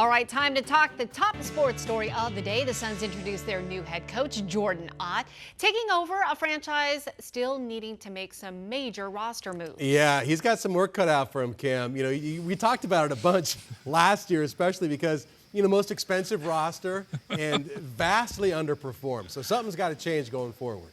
All right, time to talk the top sports story of the day. The Suns introduced their new head coach, Jordan Ott, taking over a franchise still needing to make some major roster moves. Yeah, he's got some work cut out for him, Cam. You know, we talked about it a bunch last year, especially because, you know, most expensive roster and vastly underperformed. So something's got to change going forward.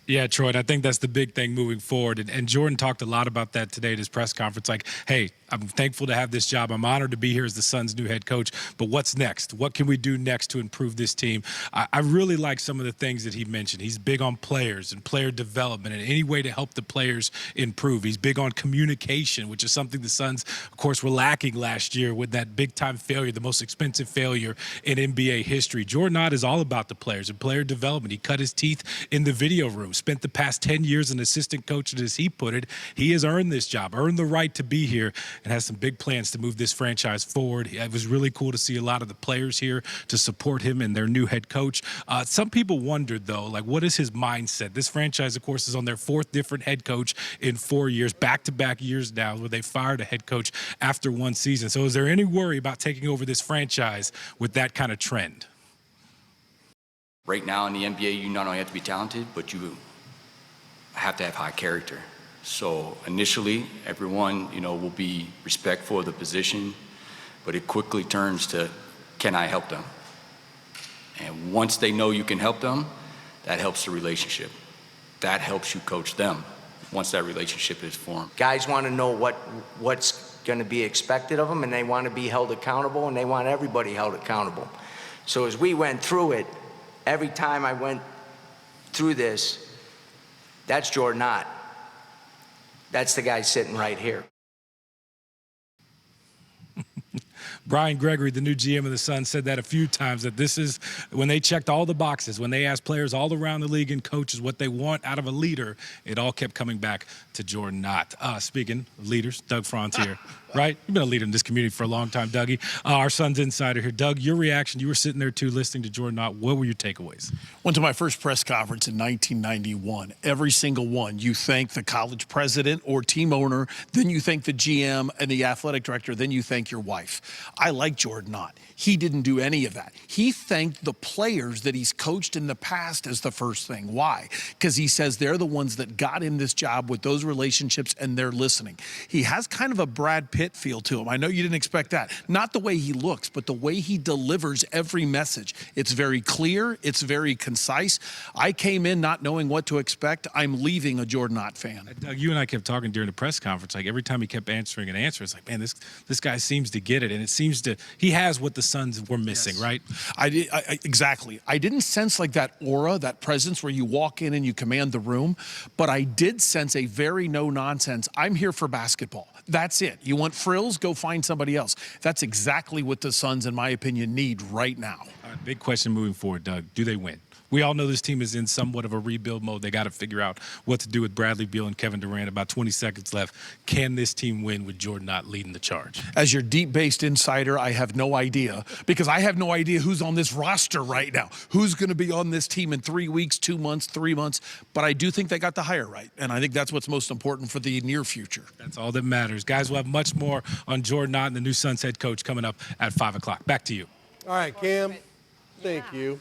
Yeah, Troy, I think that's the big thing moving forward. And Jordan talked a lot about that today at his press conference. Like, hey, I'm thankful to have this job. I'm honored to be here as the Suns' new head coach. But what's next? What can we do next to improve this team? I really like some of the things that he mentioned. He's big on players and player development and any way to help the players improve. He's big on communication, which is something the Suns, of course, were lacking last year with that big-time failure, the most expensive failure in NBA history. Jordan Ott is all about the players and player development. He cut his teeth in the video room. Spent the past 10 years an assistant coach, and as he put it, he has earned this job, earned the right to be here, and has some big plans to move this franchise forward. It was really cool to see a lot of the players here to support him and their new head coach. Some people wondered, though, like, what is his mindset? This franchise, of course, is on their fourth different head coach in 4 years, back-to-back years now, where they fired a head coach after one season. So is there any worry about taking over this franchise with that kind of trend? Right now in the NBA, you not only have to be talented, but you have to have high character. So initially, everyone, will be respectful of the position, but it quickly turns to, can I help them? And once they know you can help them, that helps the relationship. That helps you coach them once that relationship is formed. Guys want to know what's going to be expected of them, and they want to be held accountable, and they want everybody held accountable. So as we went through it, every time I went through this, that's Jordan Ott. That's the guy sitting right here. Brian Gregory, the new GM of the Suns, said that a few times, that this is when they checked all the boxes, when they asked players all around the league and coaches what they want out of a leader, it all kept coming back to Jordan Ott. Speaking of leaders, Doug Franz here, right? You've been a leader in this community for a long time, Dougie. Our Suns insider here. Doug, your reaction, you were sitting there too listening to Jordan Ott. What were your takeaways? Went to my first press conference in 1991. Every single one, you thank the college president or team owner, then you thank the GM and the athletic director, then you thank your wife. I like Jordan Ott. He didn't do any of that. He thanked the players that he's coached in the past as the first thing. Why? Because he says they're the ones that got him this job with those relationships, and they're listening. He has kind of a Brad Pitt feel to him. I know you didn't expect that. Not the way he looks, but the way he delivers every message. It's very clear. It's very concise. I came in not knowing what to expect. I'm leaving a Jordan Ott fan. Doug, you and I kept talking during the press conference. Like, every time he kept answering an answer, it's like, man, this guy seems to get it, and it seems to, he has what the Suns were missing, yes. Right? Exactly. I didn't sense like that aura, that presence where you walk in and you command the room, but I did sense a very no-nonsense, I'm here for basketball. That's it. You want frills? Go find somebody else. That's exactly what the Suns, in my opinion, need right now. Big question moving forward, Doug. Do they win? We all know this team is in somewhat of a rebuild mode. They got to figure out what to do with Bradley Beal and Kevin Durant. About 20 seconds left. Can this team win with Jordan Ott leading the charge? As your deep-based insider, I have no idea, because I have no idea who's on this roster right now, who's going to be on this team in 3 weeks, 2 months, 3 months. But I do think they got the hire right, and I think that's what's most important for the near future. That's all that matters. Guys, we'll have much more on Jordan Ott and the new Suns head coach coming up at 5 o'clock. Back to you. All right, Cam. Thank you.